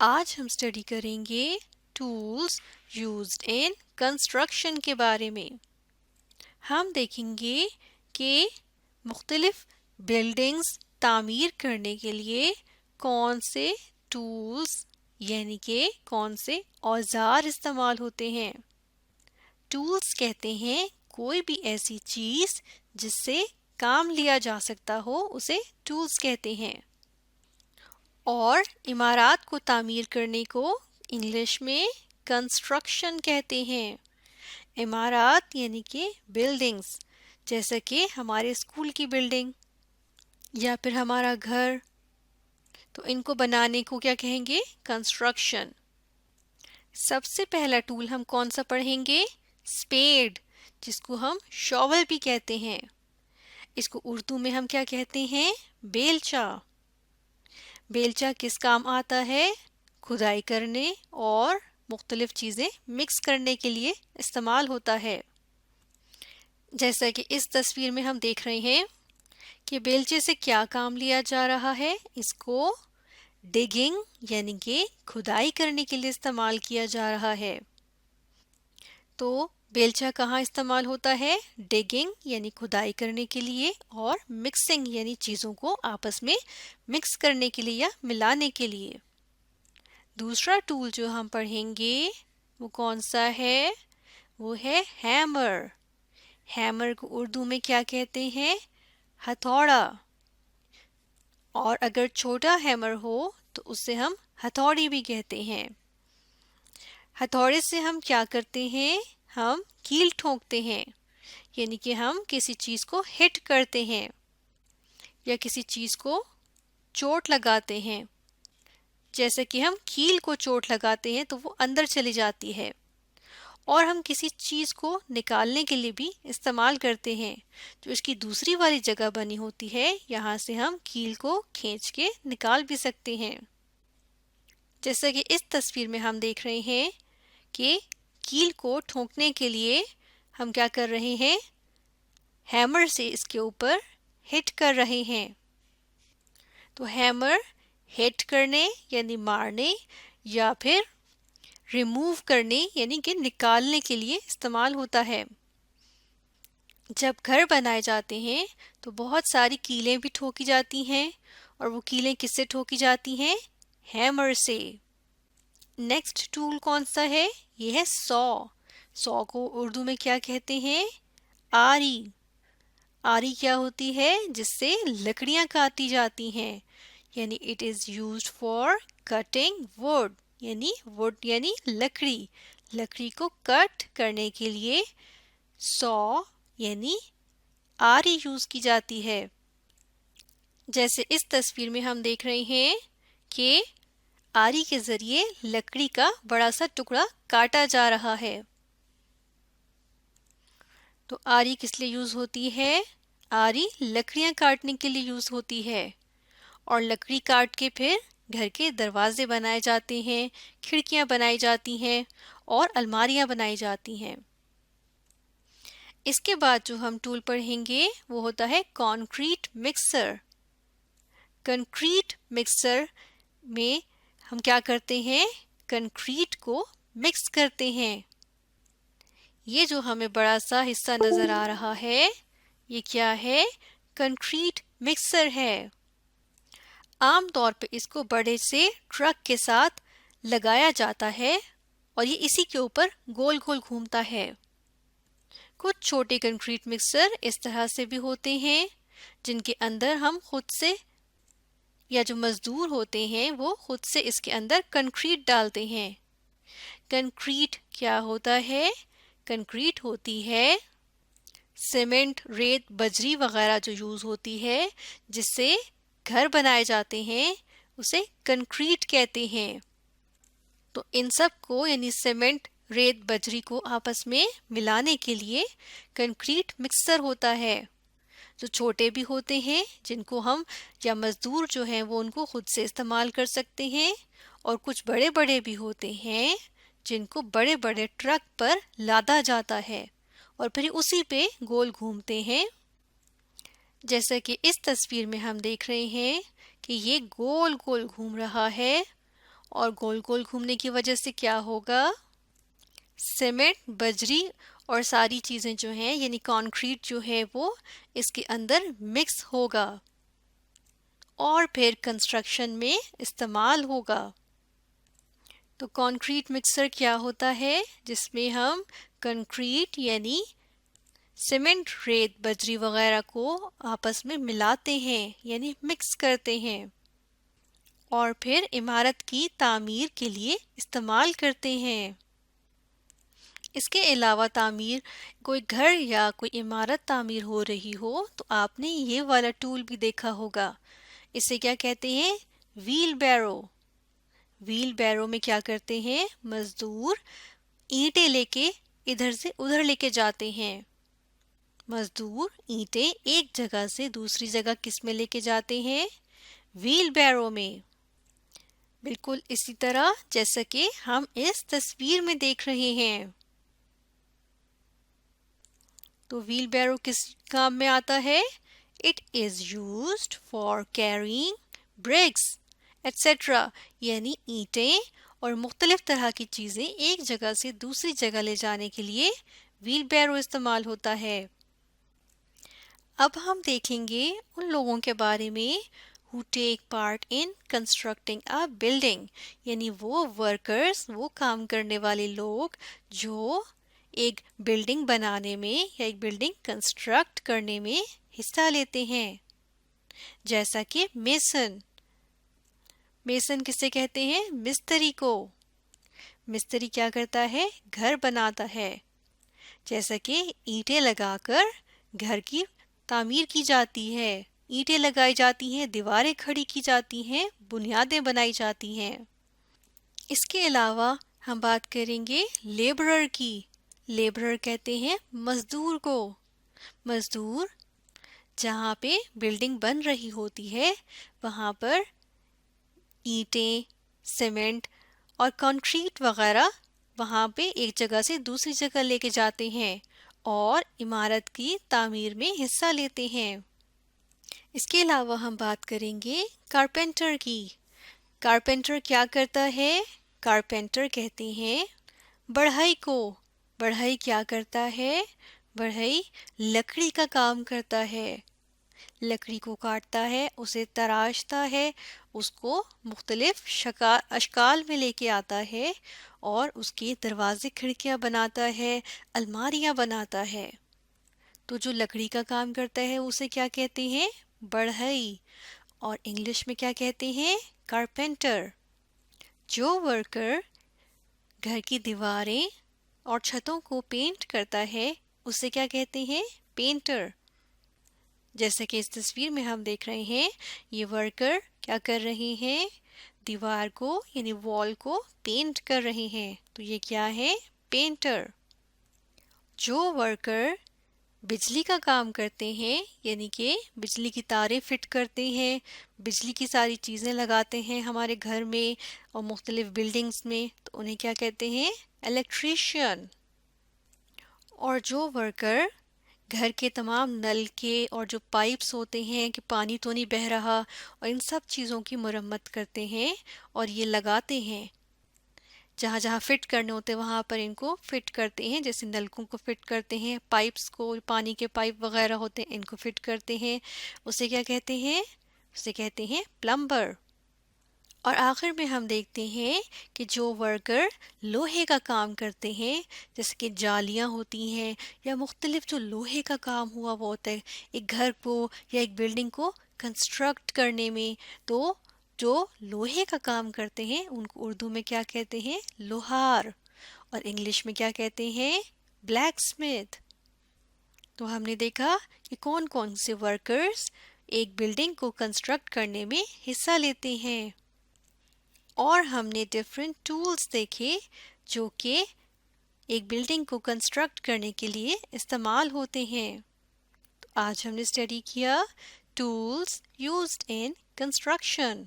آج ہم اسٹڈی کریں گے ٹولز یوزڈ ان کنسٹرکشن کے بارے میں. ہم دیکھیں گے کہ مختلف بلڈنگز تعمیر کرنے کے لیے کون سے ٹولز یعنی کہ کون سے اوزار استعمال ہوتے ہیں. ٹولز کہتے ہیں کوئی بھی ایسی چیز جس سے کام لیا جا سکتا ہو اسے ٹولز کہتے ہیں. اور عمارات کو تعمیر کرنے کو انگلش میں کنسٹرکشن کہتے ہیں. عمارات یعنی کہ بلڈنگز، جیسا کہ ہمارے اسکول کی بلڈنگ یا پھر ہمارا گھر، تو ان کو بنانے کو کیا کہیں گے؟ کنسٹرکشن. سب سے پہلا ٹول ہم کون سا پڑھیں گے؟ اسپیڈ، جس کو ہم شاول بھی کہتے ہیں. اس کو اردو میں ہم کیا کہتے ہیں؟ بیلچا. بیلچا کس کام آتا ہے؟ کھدائی کرنے اور مختلف چیزیں مکس کرنے کے لیے استعمال ہوتا ہے. جیسا کہ اس تصویر میں ہم دیکھ رہے ہیں کہ بیلچے سے کیا کام لیا جا رہا ہے. اس کو ڈگنگ یعنی کہ کھدائی کرنے کے لیے استعمال کیا جا رہا ہے. تو بیلچا کہاں استعمال ہوتا ہے؟ ڈگنگ یعنی کھدائی کرنے کے لیے، اور مکسنگ یعنی چیزوں کو آپس میں مکس کرنے کے لیے یا ملانے کے لیے. دوسرا ٹول جو ہم پڑھیں گے وہ کون سا ہے؟ وہ ہے ہیمر. ہیمر کو اردو میں کیا کہتے ہیں؟ ہتھوڑا. اور اگر چھوٹا ہیمر ہو تو اسے ہم ہتھوڑی بھی کہتے ہیں. ہتھوڑے سے ہم کیا کرتے ہیں؟ ہم کیل ٹھونکتے ہیں، یعنی کہ ہم کسی چیز کو ہٹ کرتے ہیں یا کسی چیز کو چوٹ لگاتے ہیں. جیسے کہ ہم کیل کو چوٹ لگاتے ہیں تو وہ اندر چلی جاتی ہے. اور ہم کسی چیز کو نکالنے کے لیے بھی استعمال کرتے ہیں. جو اس کی دوسری والی جگہ بنی ہوتی ہے یہاں سے ہم کیل کو کھینچ کے نکال بھی سکتے ہیں. جیسا کہ اس تصویر میں ہم دیکھ رہے ہیں کہ کیل کو ٹھونکنے کے لیے ہم کیا کر رہے ہیں؟ ہیمر سے اس کے اوپر ہٹ کر رہے ہیں. تو ہیمر ہٹ کرنے یعنی مارنے یا پھر ریموو کرنے یعنی کہ نکالنے کے لیے استعمال ہوتا ہے. جب گھر بنائے جاتے ہیں تو بہت ساری کیلیں بھی ٹھوکی جاتی ہیں، اور وہ کیلیں کس سے ٹھوکی جاتی ہیں؟ ہیمر سے. نیکسٹ ٹول کون سا ہے؟ یہ ہے سو. سو کو اردو میں کیا کہتے ہیں؟ آری. آری کیا ہوتی ہے؟ جس سے لکڑیاں کاٹی جاتی ہیں، یعنی it is used for cutting would. یعنی ووڈ یعنی لکڑی. لکڑی کو کٹ کرنے کے لیے سو یعنی آری یوز کی جاتی ہے. جیسے اس تصویر میں ہم دیکھ رہے ہیں کہ آری کے ذریعے لکڑی کا بڑا سا ٹکڑا کاٹا جا رہا ہے. تو آری کس لیے یوز ہوتی ہے؟ آری لکڑیاں کاٹنے کے لیے یوز ہوتی ہے. اور لکڑی کاٹ کے پھر گھر کے دروازے بنائے جاتے ہیں، کھڑکیاں بنائی جاتی ہیں اور الماریاں بنائی جاتی ہیں. اس کے بعد جو ہم ٹول پڑھیں گے وہ ہوتا ہے کنکریٹ مکسر. کنکریٹ مکسر میں ہم کیا کرتے ہیں؟ کنکریٹ کو مکس کرتے ہیں. یہ جو ہمیں بڑا سا حصہ نظر آ رہا ہے یہ کیا ہے؟ کنکریٹ مکسر ہے. عام طور پہ اس کو بڑے سے ٹرک کے ساتھ لگایا جاتا ہے اور یہ اسی کے اوپر گول گول گھومتا ہے. کچھ چھوٹے کنکریٹ مکسر اس طرح سے بھی ہوتے ہیں جن کے اندر ہم خود سے یا جو مزدور ہوتے ہیں وہ خود سے اس کے اندر کنکریٹ ڈالتے ہیں. کنکریٹ کیا ہوتا ہے؟ کنکریٹ ہوتی ہے سیمنٹ، ریت، بجری وغیرہ جو یوز ہوتی ہے جس سے گھر بنائے جاتے ہیں اسے کنکریٹ کہتے ہیں. تو ان سب کو یعنی سیمنٹ، ریت، بجری کو آپس میں ملانے کے لیے کنکریٹ مکسر ہوتا ہے. جو چھوٹے بھی ہوتے ہیں جن کو ہم یا مزدور جو ہیں وہ ان کو خود سے استعمال کر سکتے ہیں، اور کچھ بڑے بڑے بھی ہوتے ہیں جن کو بڑے بڑے ٹرک پر لادا جاتا ہے اور پھر اسی پہ گول گھومتے ہیں. جیسا کہ اس تصویر میں ہم دیکھ رہے ہیں کہ یہ گول گول گھوم رہا ہے اور گول گول گھومنے کی وجہ سے کیا ہوگا؟ سیمنٹ، بجری اور ساری چیزیں جو ہیں یعنی کانکریٹ جو ہے وہ اس کے اندر مکس ہوگا اور پھر کنسٹرکشن میں استعمال ہوگا۔ تو کانکریٹ مکسر کیا ہوتا ہے؟ جس میں ہم کنکریٹ یعنی سیمنٹ، ریت، بجری وغیرہ کو آپس میں ملاتے ہیں یعنی مکس کرتے ہیں اور پھر عمارت کی تعمیر کے لیے استعمال کرتے ہیں۔ اس کے علاوہ کوئی گھر یا کوئی عمارت تعمیر ہو رہی ہو تو آپ نے یہ والا ٹول بھی دیکھا ہوگا۔ اسے کیا کہتے ہیں؟ ویل بیرو۔ ویل بیرو میں کیا کرتے ہیں؟ مزدور اینٹیں لے کے ادھر سے ادھر لے کے جاتے ہیں۔ مزدور اینٹیں ایک جگہ سے دوسری جگہ کس میں لے کے جاتے ہیں؟ ویل بیرو میں۔ بالکل اسی طرح جیسا کہ ہم اس تصویر میں دیکھ رہے ہیں۔ تو ویل بیرو کس کام میں آتا ہے؟ It is used for carrying bricks, etc. یعنی اینٹیں اور مختلف طرح کی چیزیں ایک جگہ سے دوسری جگہ لے جانے کے لیے ویل بیرو استعمال ہوتا ہے۔ اب ہم دیکھیں گے ان لوگوں کے بارے میں who take part in constructing a building، یعنی وہ ورکرز، وہ کام کرنے والے لوگ جو ایک بلڈنگ بنانے میں یا ایک بلڈنگ کنسٹرکٹ کرنے میں حصہ لیتے ہیں۔ جیسا کہ میسن۔ میسن کسے کہتے ہیں؟ مستری کو۔ مستری کیا کرتا ہے؟ گھر بناتا ہے۔ جیسا کہ اینٹیں لگا کر گھر کی تعمیر کی جاتی ہے، اینٹیں لگائی جاتی ہیں، دیواریں کھڑی کی جاتی ہیں، بنیادیں بنائی جاتی ہیں۔ اس کے علاوہ ہم بات کریں گے لیبرر کی۔ لیبرر کہتے ہیں مزدور کو۔ مزدور جہاں پہ بلڈنگ بن رہی ہوتی ہے وہاں پر اینٹیں، سیمنٹ اور کنکریٹ وغیرہ وہاں پہ ایک جگہ سے دوسری جگہ لے کے جاتے ہیں اور عمارت کی تعمیر میں حصہ لیتے ہیں۔ اس کے علاوہ ہم بات کریں گے کارپینٹر کی۔ کارپینٹر کیا کرتا ہے؟ کارپینٹر کہتے ہیں بڑھئی کو۔ بڑھئی کیا کرتا ہے؟ بڑھئی لکڑی کا کام کرتا ہے۔ لکڑی کو کاٹتا ہے، اسے تراشتا ہے، اس کو مختلف اشکال میں لے کے آتا ہے اور اس کے دروازے کھڑکیاں بناتا ہے، الماریاں بناتا ہے۔ تو جو لکڑی کا کام کرتا ہے اسے کیا کہتے ہیں؟ بڑھئی، اور انگلش میں کیا کہتے ہیں؟ کارپینٹر۔ جو ورکر گھر کی دیواریں اور چھتوں کو پینٹ کرتا ہے اسے کیا کہتے ہیں؟ پینٹر۔ جیسے کہ اس تصویر میں ہم دیکھ رہے ہیں یہ ورکر کیا کر رہے ہیں؟ دیوار کو یعنی وال کو پینٹ کر رہے ہیں، تو یہ کیا ہے؟ پینٹر۔ جو ورکر بجلی کا کام کرتے ہیں یعنی کہ بجلی کی تاریں فٹ کرتے ہیں، بجلی کی ساری چیزیں لگاتے ہیں ہمارے گھر میں اور مختلف بلڈنگز میں، تو انہیں کیا کہتے ہیں؟ الیکٹریشین۔ اور جو ورکر گھر کے تمام نل کے اور جو پائپس ہوتے ہیں کہ پانی تو نہیں بہہ رہا اور ان سب چیزوں کی مرمت کرتے ہیں اور یہ لگاتے ہیں، جہاں جہاں فٹ کرنے ہوتے ہیں وہاں پر ان کو فٹ کرتے ہیں، جیسے نلکوں کو فٹ کرتے ہیں، پائپس کو، پانی کے پائپ وغیرہ ہوتے ہیں ان کو فٹ کرتے ہیں، اسے کیا کہتے ہیں؟ اسے کہتے ہیں پلمبر۔ اور آخر میں ہم دیکھتے ہیں کہ جو ورکر لوہے کا کام کرتے ہیں جیسے کہ جالیاں ہوتی ہیں یا مختلف جو لوہے کا کام ہوا وہ ہوتا ہے ایک گھر کو یا ایک بلڈنگ کو کنسٹرکٹ کرنے میں، تو جو لوہے کا کام کرتے ہیں ان کو اردو میں کیا کہتے ہیں؟ لوہار، اور انگلش میں کیا کہتے ہیں؟ Black Smith. تو ہم نے دیکھا کہ کون کون سے ورکرز ایک بلڈنگ کو کنسٹرکٹ کرنے میں حصہ لیتے ہیں، اور ہم نے ڈفرینٹ ٹولز دیکھے جو کہ ایک بلڈنگ کو کنسٹرکٹ کرنے کے لیے استعمال ہوتے ہیں۔ تو آج ہم نے اسٹڈی کیا ٹولز یوزڈ ان کنسٹرکشن۔